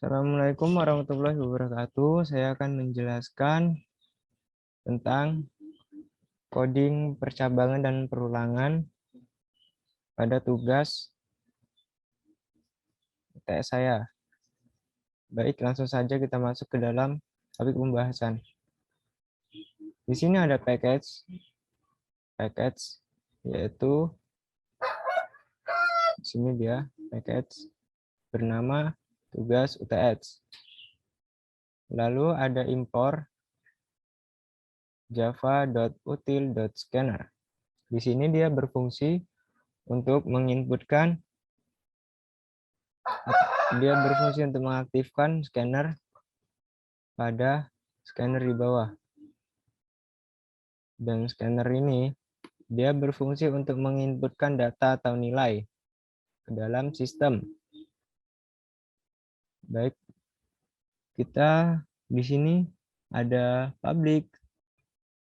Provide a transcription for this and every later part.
Assalamualaikum warahmatullahi wabarakatuh. Saya akan menjelaskan tentang coding percabangan dan perulangan pada tugas UTS saya. Baik, langsung saja kita masuk ke dalam topik pembahasan. Di sini ada package yaitu di sini dia package bernama tugas UTS. Lalu ada import java.util.scanner. Di sini dia berfungsi untuk menginputkan, mengaktifkan scanner pada scanner di bawah. Dan scanner ini dia berfungsi untuk menginputkan data atau nilai ke dalam sistem. Baik, kita di sini ada public,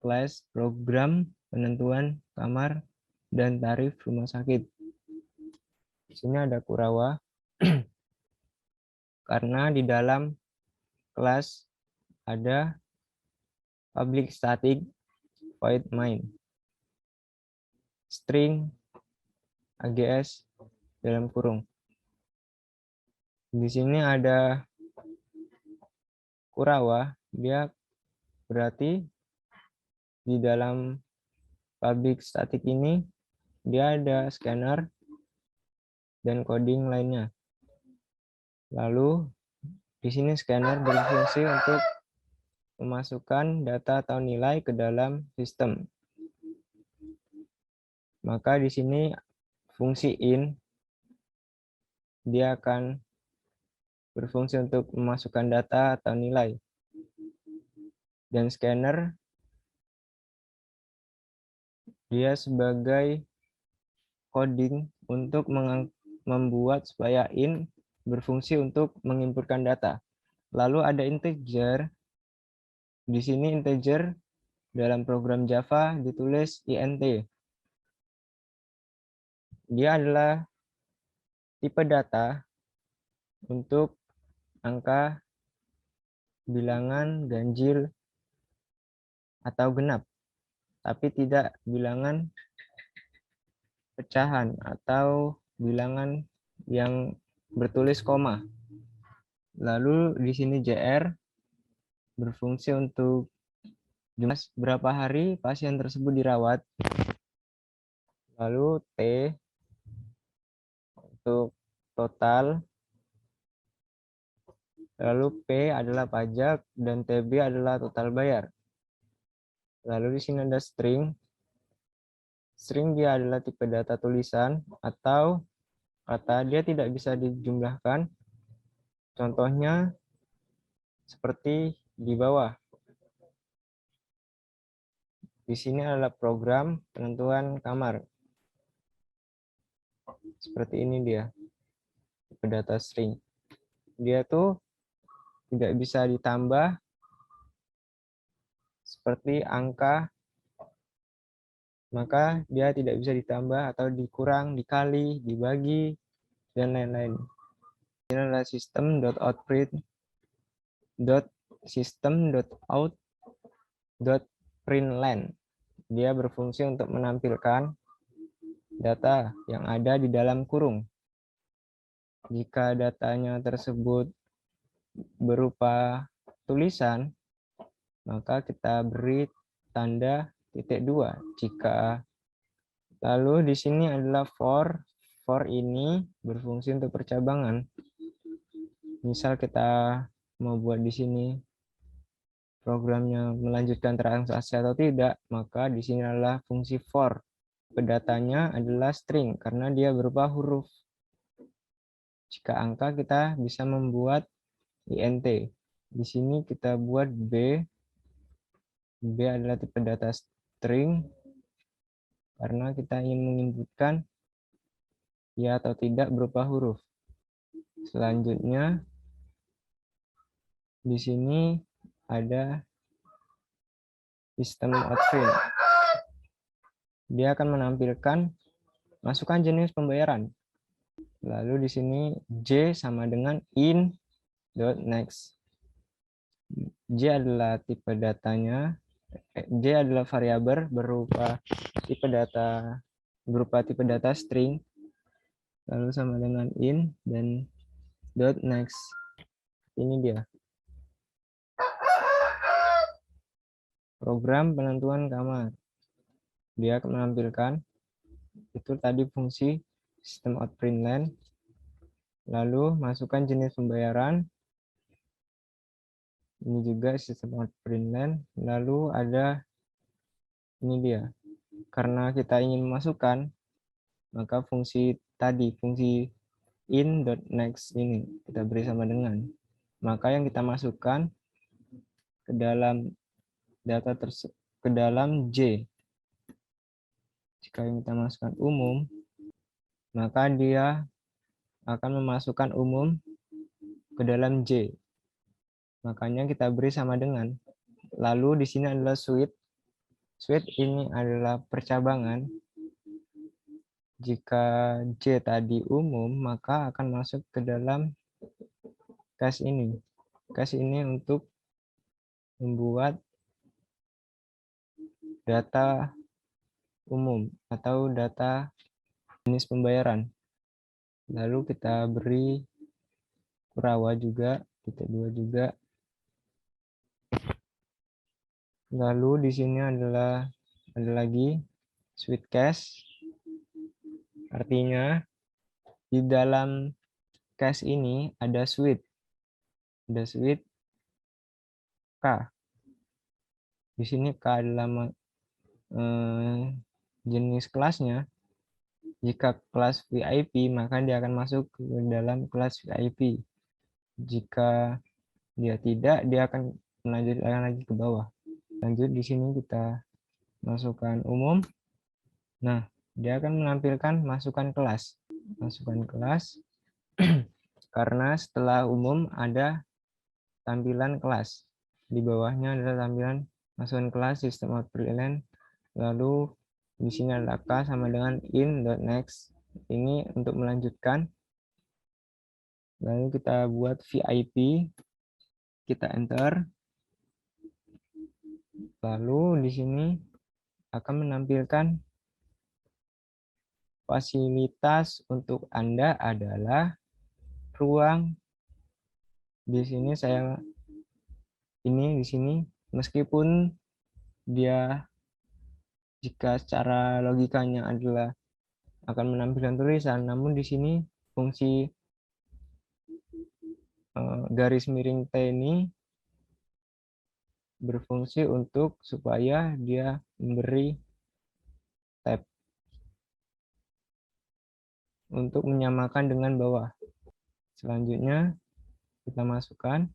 class, program, penentuan kamar, dan tarif rumah sakit. Di sini ada Kurawa karena di dalam kelas ada public static void main, string AGS dalam kurung. Di sini ada Kurawa, dia berarti di dalam public static ini dia ada scanner dan coding lainnya. Lalu di sini scanner berfungsi untuk memasukkan data atau nilai ke dalam sistem. Maka di sini fungsi in dia akan berfungsi untuk memasukkan data atau nilai. Dan scanner dia sebagai coding untuk membuat supaya in berfungsi untuk menginputkan data. Lalu ada integer. Di sini integer dalam program Java ditulis int. Dia adalah tipe data untuk angka bilangan ganjil atau genap, tapi tidak bilangan pecahan atau bilangan yang bertulis koma. Lalu di sini JR berfungsi untuk jumlah berapa hari pasien tersebut dirawat. Lalu T untuk total. Lalu P adalah pajak dan TB adalah total bayar. Lalu di sini ada string. String dia adalah tipe data tulisan atau kata dia tidak bisa dijumlahkan. Contohnya seperti di bawah. Di sini adalah program penentuan kamar. Seperti ini dia, tipe data string. Dia tuh tidak bisa ditambah seperti angka, maka dia tidak bisa ditambah atau dikurang, dikali, dibagi, dan lain-lain. Ini adalah system.out.println. Dia berfungsi untuk menampilkan data yang ada di dalam kurung. Jika datanya tersebut berupa tulisan, maka kita beri tanda .2. Lalu di sini adalah for. For ini berfungsi untuk percabangan. Misal kita mau buat di sini programnya melanjutkan transaksi atau tidak, maka di sini adalah fungsi for. Datanya adalah string karena dia berupa huruf. Jika angka kita bisa membuat int. Di sini kita buat B. B adalah tipe data string karena kita ingin menginputkan ya atau tidak berupa huruf. Selanjutnya di sini ada sistem outprint. Dia akan menampilkan masukkan jenis pembayaran. Lalu di sini J sama dengan in dot next. J adalah tipe datanya, J adalah variabel berupa tipe data string, lalu sama dengan in dan dot next. Ini dia program penentuan kamar. Dia akan menampilkan itu tadi fungsi sistem out println, lalu masukkan jenis pembayaran. Ini juga sistem out println, lalu ada ini dia. Karena kita ingin memasukkan, maka fungsi tadi, fungsi in.next ini kita beri sama dengan. Maka yang kita masukkan ke dalam data ke dalam J. Jika kita masukkan umum, maka dia akan memasukkan umum ke dalam J. Makanya kita beri sama dengan. Lalu di sini adalah suite. Suite ini adalah percabangan. Jika J tadi umum, maka akan masuk ke dalam case ini. Case ini untuk membuat data umum atau data jenis pembayaran. Lalu kita beri kurawa juga, titik 2 juga. Lalu di sini ada lagi suite case. Artinya di dalam case ini ada suite. Ada suite K. Di sini K adalah jenis kelasnya. Jika kelas VIP, maka dia akan masuk ke dalam kelas VIP. Jika dia tidak, dia akan melanjutkan lagi ke bawah. Lanjut di sini kita masukkan umum. Nah, dia akan menampilkan masukkan kelas. Masukkan kelas karena setelah umum ada tampilan kelas. Di bawahnya adalah tampilan masukkan kelas sistem out println. Lalu di sini ada K sama dengan in.next. Ini untuk melanjutkan. Lalu kita buat VIP. Kita enter. Lalu di sini akan menampilkan fasilitas untuk Anda adalah ruang. Di sini di sini meskipun dia jika secara logikanya adalah akan menampilkan tulisan, namun di sini fungsi garis miring T ini berfungsi untuk supaya dia memberi tab untuk menyamakan dengan bawah. Selanjutnya kita masukkan.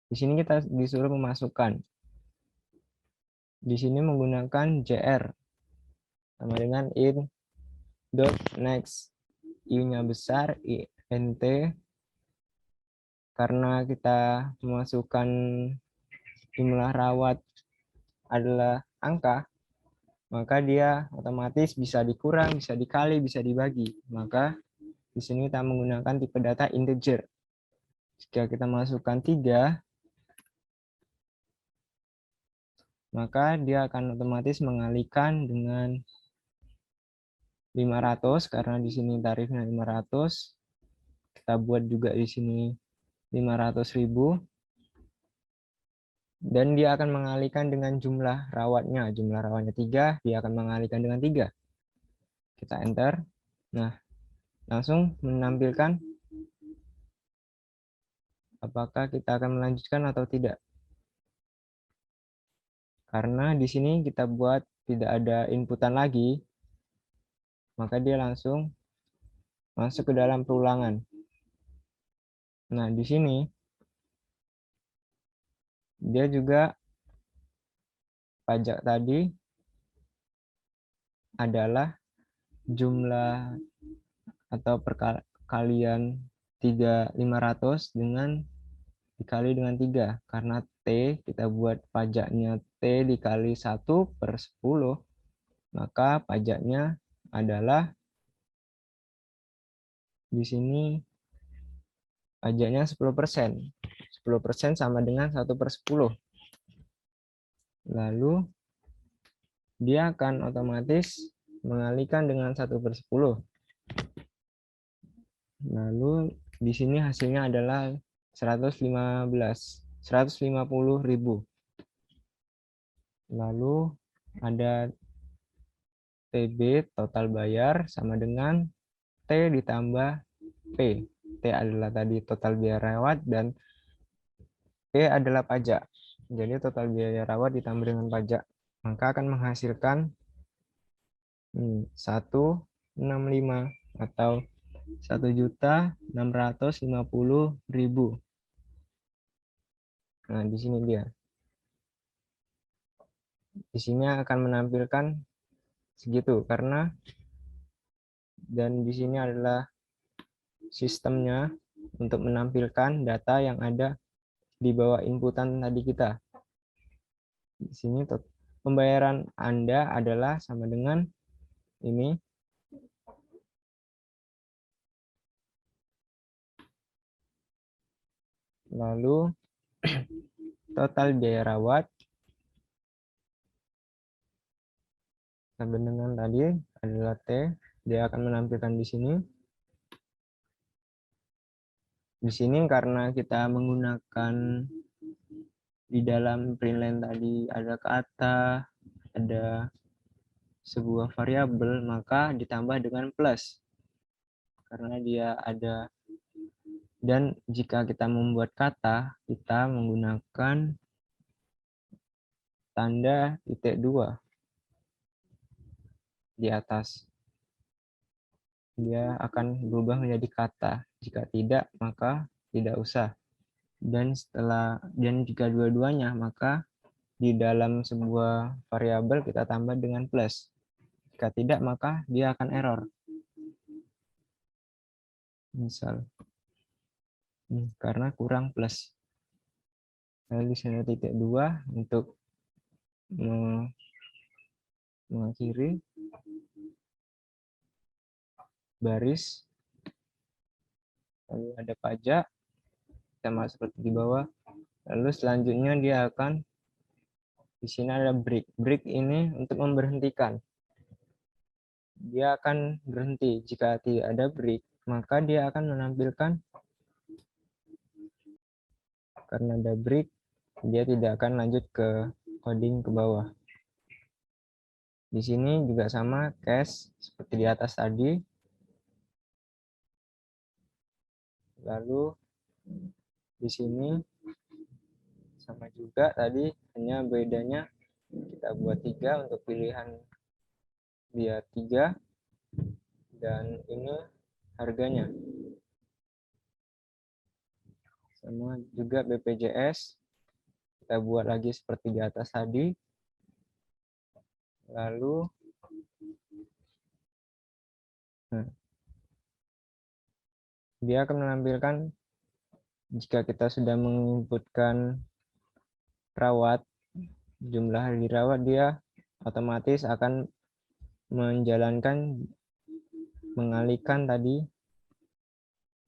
Di sini kita disuruh memasukkan. Di sini menggunakan JR sama dengan in.next. I-nya besar, int. Karena kita memasukkan jumlah rawat adalah angka, maka dia otomatis bisa dikurang, bisa dikali, bisa dibagi. Maka di sini kita menggunakan tipe data integer. Jika kita masukkan 3, maka dia akan otomatis mengalihkan dengan 500 karena di sini tarifnya 500. Kita buat juga di sini 500.000. Dan dia akan mengalihkan dengan jumlah rawatnya. Jumlah rawatnya 3, dia akan mengalihkan dengan 3. Kita enter. Nah, langsung menampilkan apakah kita akan melanjutkan atau tidak. Karena di sini kita buat tidak ada inputan lagi, maka dia langsung masuk ke dalam perulangan. Nah, di sini dia juga pajak tadi adalah jumlah atau perkalian 500 dengan dikali dengan 3. Karena T kita buat pajaknya T dikali 1/10, maka pajaknya adalah di sini pajaknya 10%. 10% sama dengan 1/10. Lalu dia akan otomatis mengalihkan dengan 1/10. Lalu di sini hasilnya adalah 150.000. Lalu ada TB total bayar sama dengan T ditambah P. T adalah tadi total biaya rawat dan P adalah pajak. Jadi total biaya rawat ditambah dengan pajak, maka akan menghasilkan 165 atau 1.650.000. Nah, di sini dia. Di sini akan menampilkan segitu karena dan di sini adalah sistemnya untuk menampilkan data yang ada di bawah inputan tadi kita. Di sini pembayaran Anda adalah sama dengan ini. Lalu total biaya rawat sama dengan tadi adalah T. Dia akan menampilkan di sini. Di sini karena kita menggunakan di dalam println tadi ada kata, ada sebuah variabel, maka ditambah dengan plus. Karena dia ada, dan jika kita membuat kata, kita menggunakan tanda titik 2 di atas. Dia akan berubah menjadi kata. Jika tidak, maka tidak usah. Dan jika dua-duanya, maka di dalam sebuah variabel kita tambah dengan plus. Jika tidak, maka dia akan error. Misal, karena kurang plus. Lalu di sini titik 2 untuk mengakhiri baris. Lalu ada pajak, sama seperti di bawah. Lalu selanjutnya dia akan di sini ada break. Break ini untuk memberhentikan. Dia akan berhenti. Jika tidak ada break, maka dia akan menampilkan karena ada break, dia tidak akan lanjut ke coding ke bawah. Di sini juga sama cache seperti di atas tadi. Lalu di sini sama juga tadi, hanya bedanya kita buat 3 untuk pilihan dia 3 dan ini harganya. Sama juga BPJS kita buat lagi seperti di atas tadi. Lalu dia akan menampilkan jika kita sudah menginputkan rawat, jumlah hari rawat, dia otomatis akan mengalihkan tadi.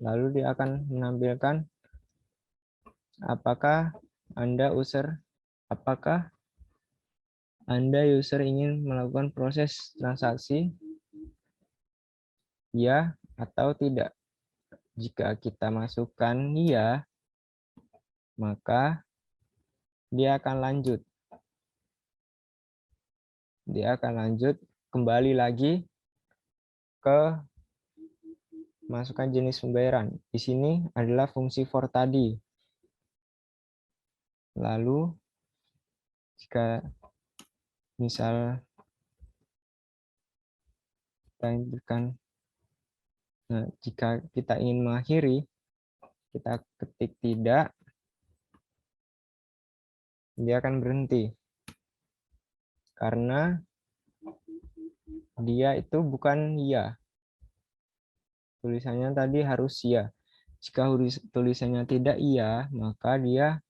Lalu dia akan menampilkan apakah Anda user ingin melakukan proses transaksi, ya atau tidak. Jika kita masukkan iya, maka dia akan lanjut. Dia akan lanjut kembali lagi ke masukkan jenis pembayaran. Di sini adalah fungsi for tadi. Lalu jika misal kita inputkan, jika kita ingin mengakhiri, kita ketik tidak, dia akan berhenti. Karena dia itu bukan ya. Tulisannya tadi harus ya. Jika tulisannya tidak iya, maka dia